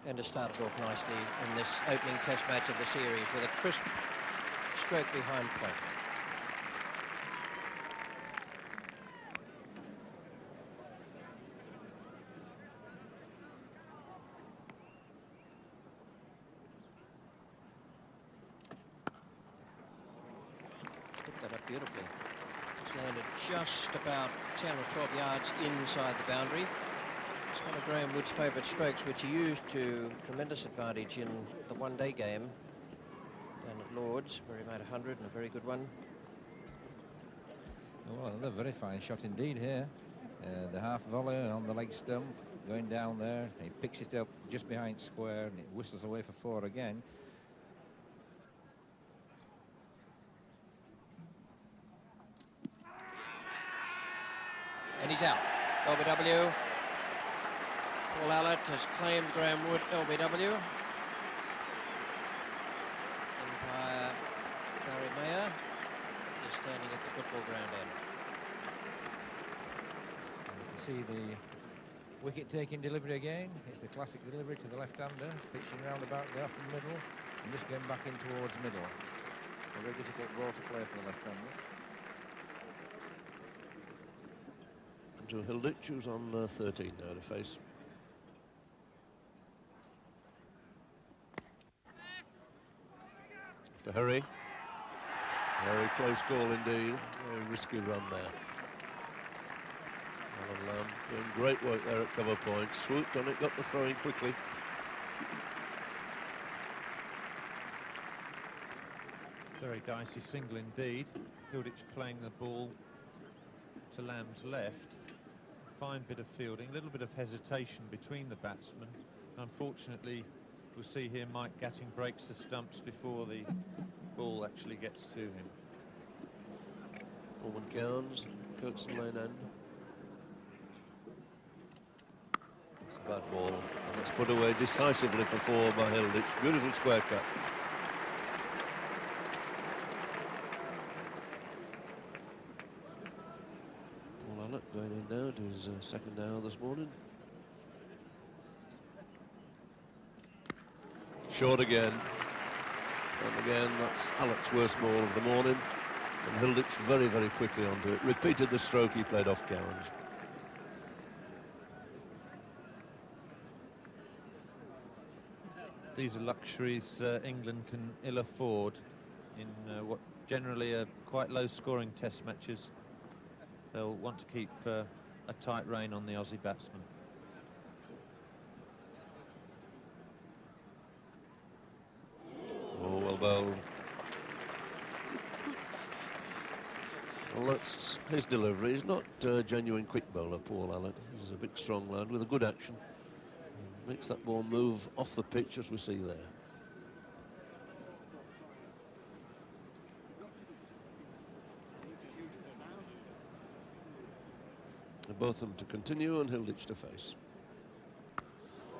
and has started off nicely in this opening test match of the series with a crisp stroke behind point. Picked that up beautifully. It's landed just about 10 or 12 yards inside the boundary. It's one of Graham Wood's favourite strokes, which he used to tremendous advantage in the one-day game down at Lord's, where he made 100 and a very good one. Oh, another very fine shot indeed here. The half volley on the leg stump, going down there. He picks it up just behind square and it whistles away for 4 again. And he's out. LBW. Paul Allan has claimed Graham Wood LBW. Umpire Barry Mayer is standing at the football ground end. You can see the wicket-taking delivery again. It's the classic delivery to the left-hander, pitching round about there from the middle, and just going back in towards middle. A very difficult ball to play for the left-hander. Andrew Hilditch, who's on 13 now to face. To hurry. Very close call indeed. Very risky run there. Allan doing great work there at cover point. Swooped on it, got the throw in quickly. Very dicey single indeed. Hilditch playing the ball to Lamb's left. Fine bit of fielding, a little bit of hesitation between the batsmen. Unfortunately, we'll see here Mike Gatting breaks the stumps before the ball actually gets to him. Norman Cowans, Kirkson Lane end. It's a bad ball, and it's put away decisively for 4 by Hilditch. Beautiful square cut. Paul Allan going in now to his second hour this morning. Short again. And again, that's Allan's worst ball of the morning. And Hilditch very, very quickly onto it. Repeated the stroke he played off Cowans. These are luxuries England can ill afford in what generally are quite low-scoring test matches. They'll want to keep a tight rein on the Aussie batsman. Oh, well bowled. Well, that's his delivery. He's not a genuine quick bowler, Paul Allan. He's a big, strong lad with a good action. He makes that ball move off the pitch, as we see there. Botham to continue and Hilditch to face.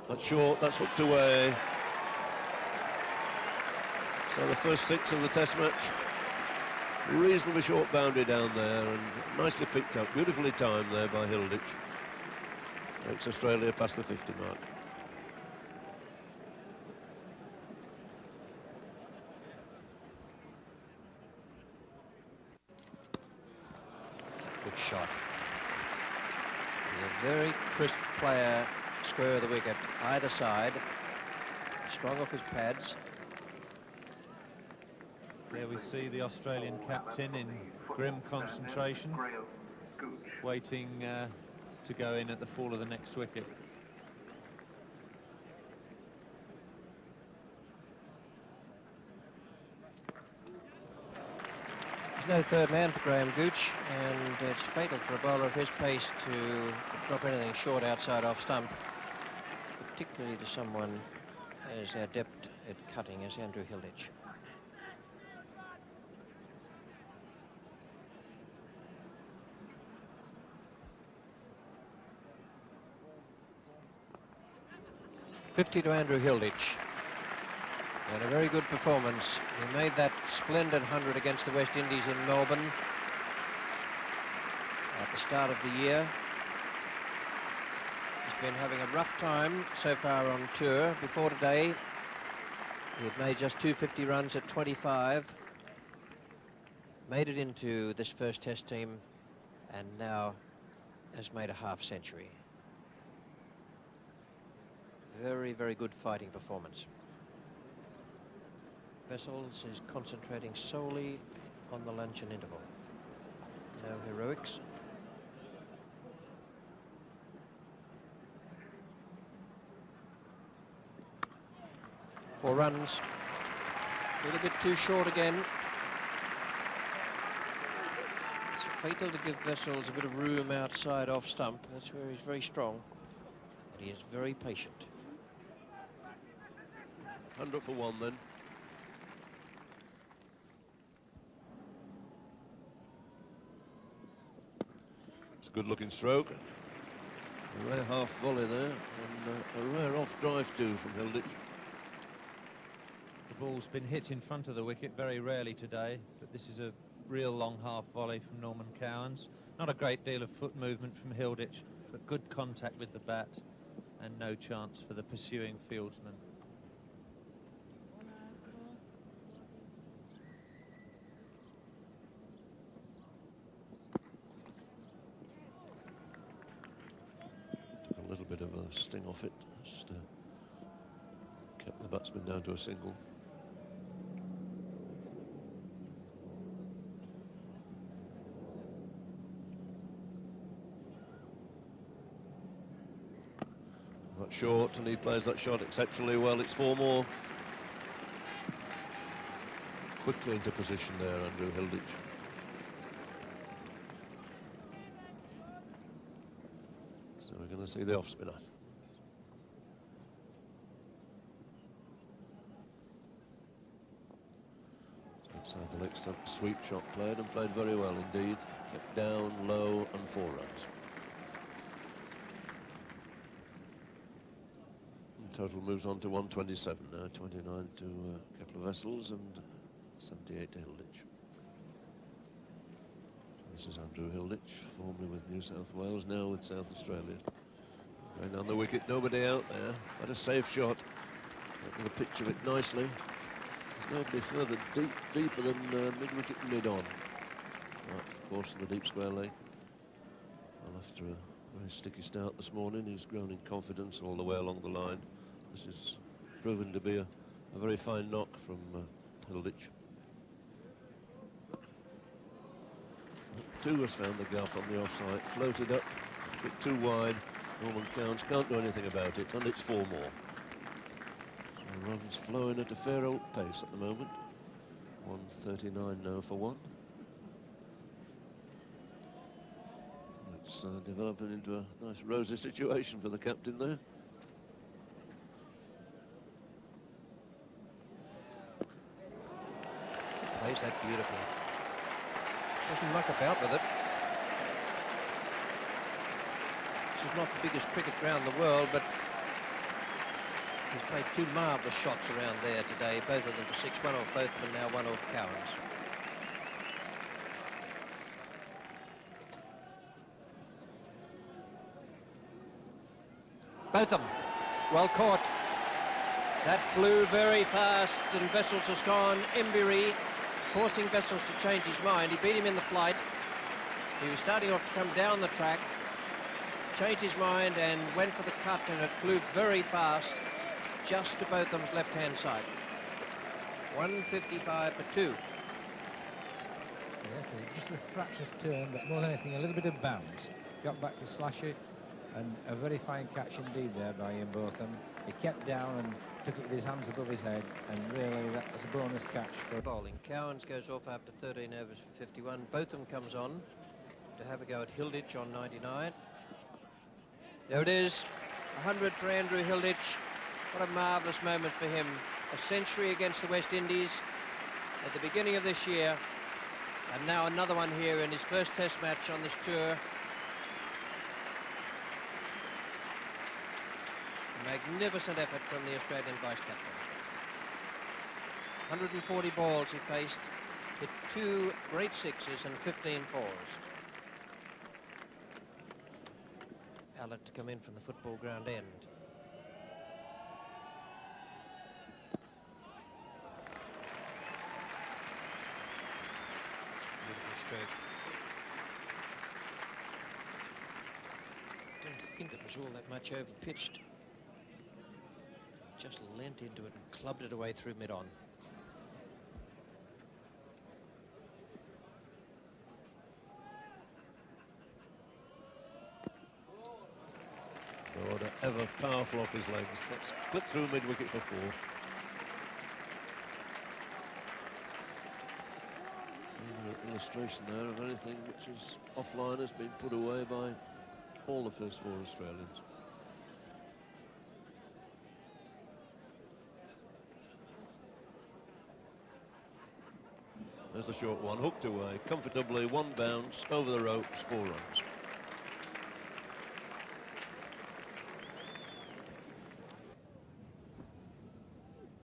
That's short, that's hooked away. So the first 6 of the test match. Reasonably short boundary down there and nicely picked up. Beautifully timed there by Hilditch. Takes Australia past the 50 mark. Good shot. He's a very crisp player, square of the wicket, either side. Strong off his pads. There we see the Australian captain in grim concentration, waiting to go in at the fall of the next wicket. There's no third man for Graham Gooch, and it's fatal for a bowler of his pace to drop anything short outside off stump, particularly to someone as adept at cutting as Andrew Hilditch. .50 to Andrew Hilditch. And a very good performance. He made that splendid 100 against the West Indies in Melbourne at the start of the year. His been having a rough time so far on tour. Before today, he had made just 250 runs at 25. Made it into this first test team and now has made a half century. Very, very good fighting performance. Vessels is concentrating solely on the luncheon interval. No heroics. Four runs. A little bit too short again. It's fatal to give Vessels a bit of room outside off stump. That's where he's very strong. But he is very patient. 100 for one then. It's a good looking stroke. A rare half volley there, and a rare off drive too from Hilditch. The ball's been hit in front of the wicket very rarely today, but this is a real long half volley from Norman Cowans. Not a great deal of foot movement from Hilditch, but good contact with the bat and no chance for the pursuing fieldsman. Took a little bit of a sting off it, just kept the batsman down to a single. That short, and he plays that shot exceptionally well. It's four more. Quickly into position there, Andrew Hilditch. So we're going to see the off spinner. Outside the leg stump, sweep shot played, and played very well indeed. Kept down, low, and 4 runs. Total moves on to 127 now, 29 to a couple of Vessels and 78 to Hilditch. This is Andrew Hilditch, formerly with New South Wales, now with South Australia. Going down the wicket, nobody out there. Had a safe shot. With a pitch of it nicely. There's nobody further deeper than mid-wicket and mid-on. Right, of course, in the deep square leg. Well, after a very sticky start this morning, he's grown in confidence all the way along the line. This is proven to be a very fine knock from Hilditch. Two has found the gap on the offside, floated up, a bit too wide. Norman Cowans can't do anything about it, and it's 4 more. So runs flowing at a fair old pace at the moment. 139 now for one. It's developing into a nice rosy situation for the captain there. Plays that beautifully. Doesn't muck about with it. This is not the biggest cricket ground in the world, but he's played 2 marvellous shots around there today, both of them for 6, one off Botham and now one off Cowans. Botham, well caught. That flew very fast, and Vessels has gone. Embury forcing Vessels to change his mind. He beat him in the flight. He was starting off to come down the track, changed his mind and went for the cut, and it flew very fast just to Botham's left-hand side. 155 for 2. Yes, just a fraction of turn, but more than anything, a little bit of bounce. Got back to slash it, and a very fine catch indeed there by Ian Botham. He kept down and took it with his hands above his head, and really that was a bonus catch for bowling. Cowans goes off after 13 overs for 51. Botham comes on to have a go at Hilditch on 99. There it is, 100 for Andrew Hilditch. What a marvellous moment for him. A century against the West Indies at the beginning of this year, and now another one here in his first test match on this tour. Magnificent effort from the Australian vice-captain. 140 balls he faced, hit 2 great 6s and 15 4s. Allan to come in from the football ground end. Beautiful stroke. Don't think it was all that much over pitched. Just leant into it and clubbed it away through mid-on. Order ever powerful off his legs. That's clipped through mid-wicket for 4. An illustration there of anything which is offline has been put away by all the first 4 Australians. There's the short one, hooked away comfortably, 1 bounce over the ropes, 4 runs.